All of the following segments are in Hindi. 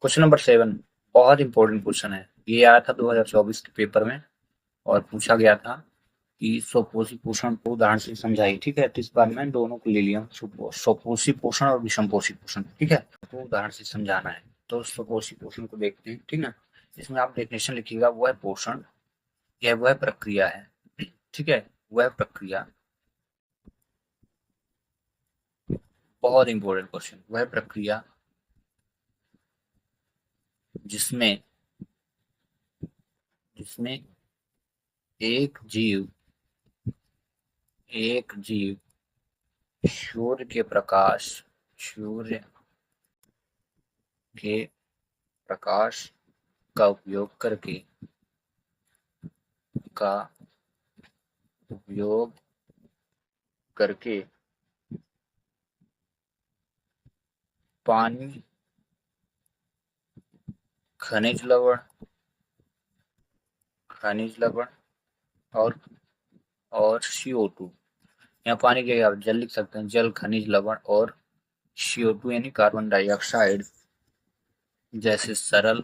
क्वेश्चन नंबर 7 बहुत इंपॉर्टेंट क्वेश्चन है। ये आया था 2024 के पेपर में और पूछा गया था कि स्वपोषी पोषण को उदाहरण से समझाइए। ठीक है, तो इस बार मैं दोनों को ले लिया हूँ, स्वपोषी पोषण और विषमपोषी पोषण। ठीक है, तो उदाहरण से समझाना है। तो स्वपोषी पोषण को देखते हैं। ठीक है, इसमें आप डेफिनेशन लिखिएगा, वो है पोषण, यह वह प्रक्रिया है। ठीक है, वह प्रक्रिया, बहुत इंपॉर्टेंट क्वेश्चन, वह प्रक्रिया जिसमें जिसमें एक जीव एक जीव सूर्य के प्रकाश का का उपयोग करके पानी, खनिज लवण और CO2। यहाँ पानी के आप जल लिख सकते हैं, जल, खनिज लवण और CO2 यानी कार्बन डाइऑक्साइड जैसे सरल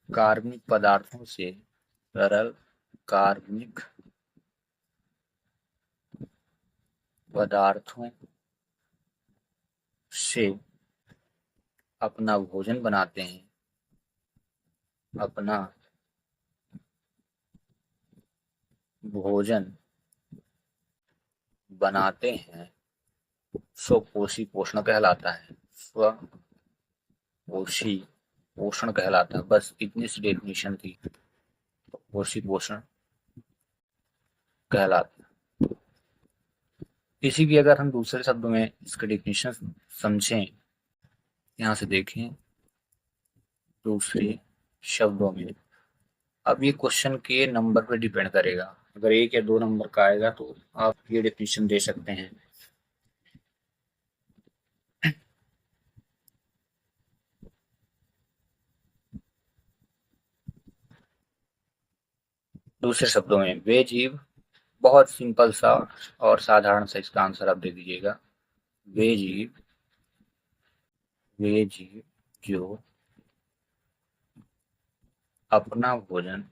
कार्बनिक पदार्थों से अपना भोजन बनाते हैं अपना भोजन बनाते हैं स्वपोषी पोषण कहलाता है। स्वपोषी पोषण कहलाता है। बस इतनी सी डेफिनेशन थी, पोषी पोषण कहलाता है। इसी की अगर हम दूसरे शब्दों में इसका डेफिनेशन समझें, यहाँ से देखें दूसरे शब्दों में। अब ये क्वेश्चन के नंबर पर डिपेंड करेगा। अगर 1 या 2 नंबर का आएगा तो आप ये डेफिनेशन दे सकते हैं। दूसरे शब्दों में, वे जीव, बहुत सिंपल सा और साधारण सा इसका आंसर आप दे दीजिएगा। वे जीव जो अपना भोजन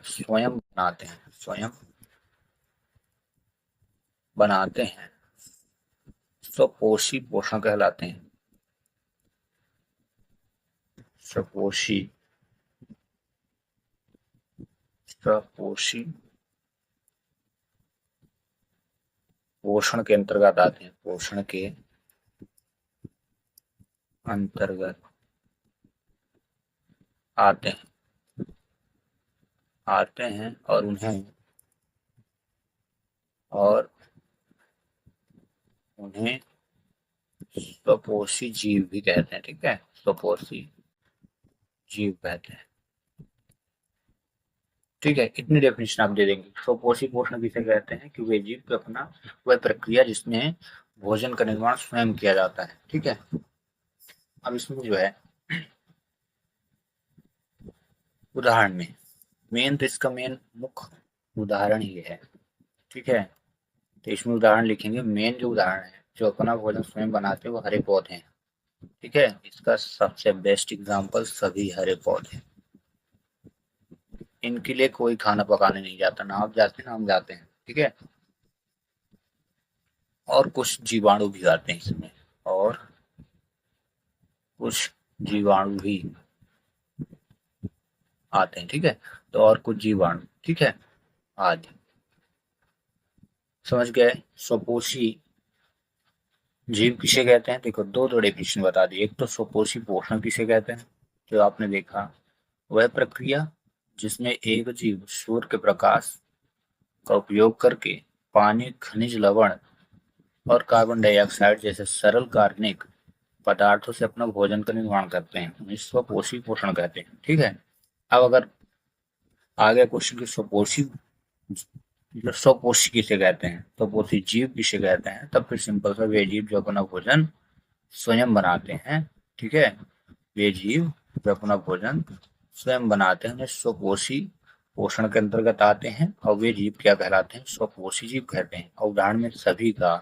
स्वयं बनाते हैं स्वपोषी पोषण कहलाते हैं। स्वपोषी पोषण के अंतर्गत आते हैं। पोषण के अंतर्गत आते हैं और उन्हें स्वपोषी जीव भी कहते हैं। ठीक है, स्वपोषी जीव कहते हैं। ठीक है, इतनी डेफिनेशन आप दे देंगे। स्वपोषी पोषण किसे कहते हैं कि वे जीव अपना वह प्रक्रिया जिसमें भोजन का निर्माण स्वयं किया जाता है। ठीक है, अब इसमें जो है उदाहरण में मेन, तो इसका मेन मुख्य उदाहरण ये है। ठीक है, तो इसमें उदाहरण लिखेंगे। मेन जो उदाहरण है, जो अपना भोजन स्वयं बनाते हैं, वो हरे पौधे हैं। ठीक है, इसका सबसे बेस्ट एग्जांपल सभी हरे पौधे। इनके लिए कोई खाना पकाने नहीं जाता, ना आप जाते ना हम जाते हैं। ठीक है, और कुछ जीवाणु भी आते हैं इसमें, और कुछ जीवाणु भी आते हैं। ठीक है, तो और कुछ जीवाणु, ठीक है, आदि। समझ गए? स्वपोषी जीव किसे कहते हैं? देखो, दो डेफिनेशन बता दी। एक तो स्वपोषी पोषण किसे कहते हैं, जो आपने देखा, वह प्रक्रिया जिसमें एक जीव सूर्य के प्रकाश का उपयोग करके पानी, खनिज लवण और कार्बन डाइऑक्साइड जैसे सरल कार्बनिक पदार्थों से अपना भोजन का निर्माण करते हैं, उन्हें स्वपोषी पोषण कहते हैं। ठीक है, अब अगर आ गया क्वेश्चन की स्वपोषी किसे कहते हैं, स्वपोषी जीव किसे कहते हैं, तब फिर सिंपल सा, वे जीव जो अपना भोजन स्वयं बनाते हैं। ठीक है, वे जीव जो अपना भोजन स्वयं बनाते हैं, उन्हें स्वपोषी पोषण के अंतर्गत आते हैं और वे जीव क्या कहलाते हैं, स्वपोषी जीव कहते हैं। और उदाहरण में सभी का,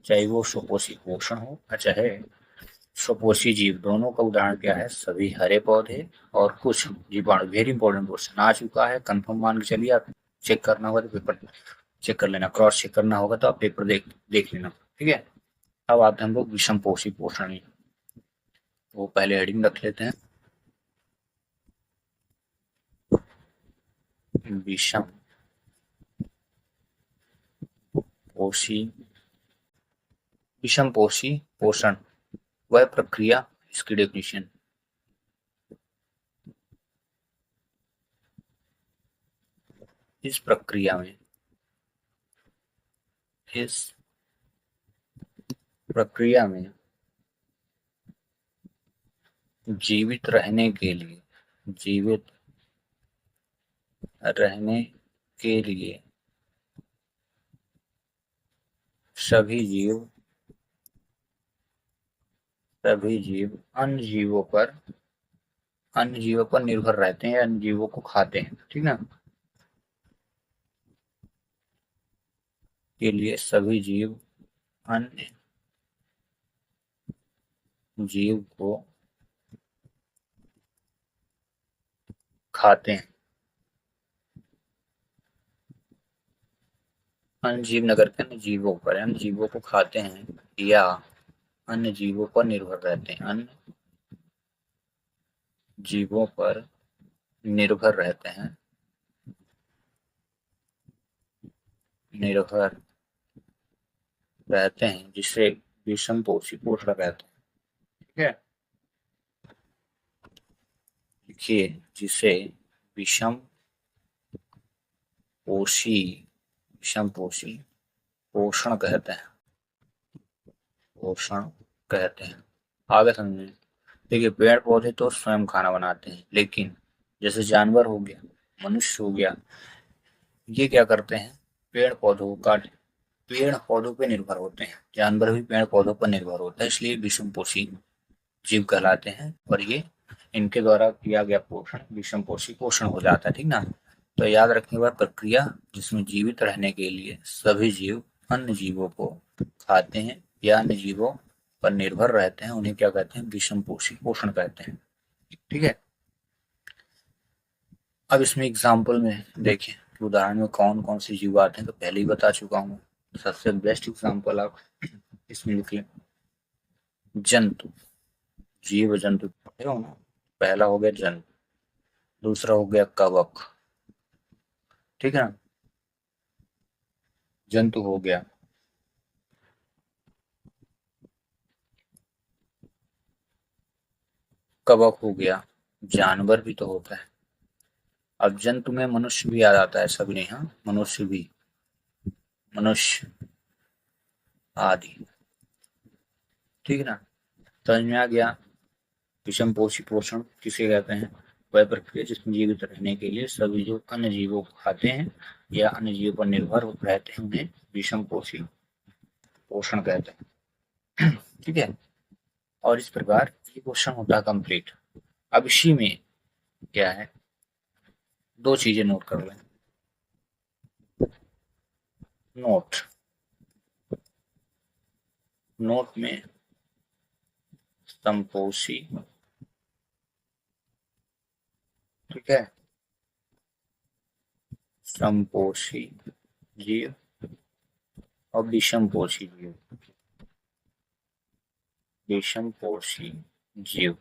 चाहे वो स्वपोषी पोषण हो या चाहे स्वपोषी जीव, दोनों का उदाहरण क्या है, सभी हरे पौधे और कुछ जीवाणु। वेरी इंपॉर्टेंट क्वेश्चन आ चुका है, कंफर्म मान के चलिए। आप चेक करना होगा तो पेपर चेक कर लेना, क्रॉस चेक करना होगा तो आप पेपर देख लेना, ठीक है। अब आते हैं हम लोग विषम पोषी पोषण में। वो पहले हेडिंग रख लेते हैं, विषम पोषी विषम पोषी पोषण वह प्रक्रिया, इसकी डेफिनेशन, इस प्रक्रिया में जीवित रहने के लिए सभी जीव अन्य जीवों पर निर्भर रहते हैं, अन्य जीवों को खाते हैं, ठीक ना। के लिए सभी जीव अन्य जीव को खाते हैं। अन्य जीव नगर के अन्य जीवों को खाते हैं या अन्य जीवों पर निर्भर रहते हैं, अन्य जीवों पर निर्भर रहते हैं जिसे विषम पोषी पोषण कहते हैं, ठीक है। देखिए, जिसे विषम पोषी पोषण कहते हैं, आगे समझे। देखिए, पेड़ पौधे तो स्वयं खाना बनाते हैं, लेकिन जैसे जानवर हो गया, मनुष्य हो गया, ये क्या करते हैं, पेड़ पौधों को काट पेड़ पौधों पे निर्भर होते हैं। जानवर भी पेड़ पौधों पर निर्भर होता है, इसलिए विषम पोषी जीव कहलाते हैं। और ये इनके द्वारा किया गया पोषण विषम पोषी पोषण हो जाता है, ठीक ना। तो याद रखने वाली प्रक्रिया जिसमें जीवित रहने के लिए सभी जीव अन्य जीवों को खाते हैं या अन्य जीवों पर निर्भर रहते हैं, उन्हें क्या कहते हैं, विषम पोषी पोषण कहते हैं, ठीक है। अब इसमें एग्जाम्पल में देखें कि उदाहरण में कौन कौन से जीव आते हैं, तो पहले ही बता चुका हूँ। सबसे बेस्ट एग्जाम्पल आप इसमें लिख लें, जंतु, जीव जंतु, पहला हो गया जंतु, दूसरा हो गया कवक, ठीक है ना, जंतु हो गया। कवक हो गया, जानवर भी तो होता है। अब जंतु में मनुष्य भी आ जाता है, सभी नहीं, हाँ, मनुष्य आदि, ठीक है ना। समझ में आ गया। विषम पोषी पोषण किसे कहते हैं, वह प्रक्रिया जिसमें जीवित रहने के लिए सभी जो अन्य जीवों को खाते हैं या अन्य जीवों पर निर्भर रहते हैं, उन्हें विषम पोषी पोषण कहते हैं, ठीक है। और इस प्रकार ये क्वेश्चन होता है कंप्लीट। अब इसी में क्या है, दो चीजें नोट कर लें। नोट में समपोषी, ठीक है, समपोषी जीव और विषम पोषी जीव।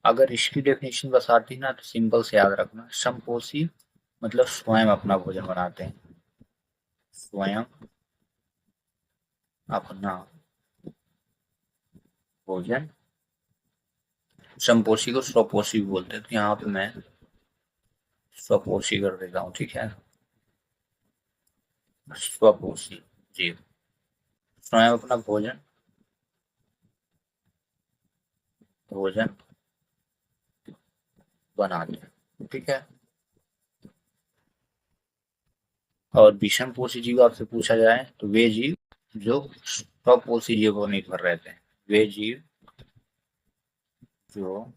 अगर इसकी डेफिनेशन बताती ना तो सिंपल से याद रखना, समपोषी मतलब स्वयं अपना भोजन बनाते हैं, स्वयं अपना भोजन। समपोषी को स्वपोषी भी बोलते हैं, तो यहाँ पे मैं स्वपोषी कर देता हूँ, ठीक है। स्वपोषी जीव स्वयं अपना भोजन बनाते हैं, ठीक है। और विषम पोषी जीव आपसे पूछा जाए तो वे जीव जो स्वपोषी जीव पर निर्भर रहते हैं, वे जीव जो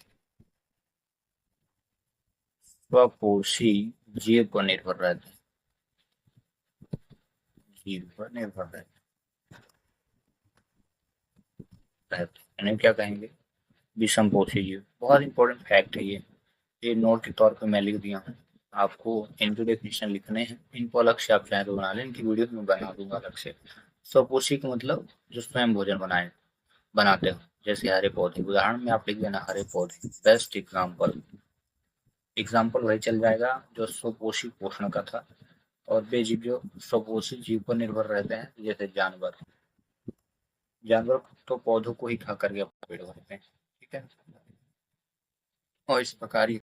स्वपोषी जीव पर निर्भर रहते हैं, जीव पर निर्भर रहते हैं, यानी क्या कहेंगे, विषमपोषी जीव। बहुत इंपॉर्टेंट फैक्ट है ये नोट के तौर पे मैं लिख दिया हूँ। आपको इनके डेफिनेशन लिखने हैं, इनको अलग से आप चाहे तो बना लें, इनकी वीडियो में बना दूंगा अलग से। स्वपोषी का मतलब जो स्वयं भोजन बनाते हो, जैसे हरे पौधे, उदाहरण में आप लिख देना हरे पौधे। बेस्ट एग्जाम्पल वही चल जाएगा जो स्वपोषी पोषण का था। और बेजीव जो स्वपोषी जीव पर निर्भर रहते हैं, जैसे जानवर तो पौधों को ही खा करके अपना पेट भरते हैं, ठीक है। और इस प्रकार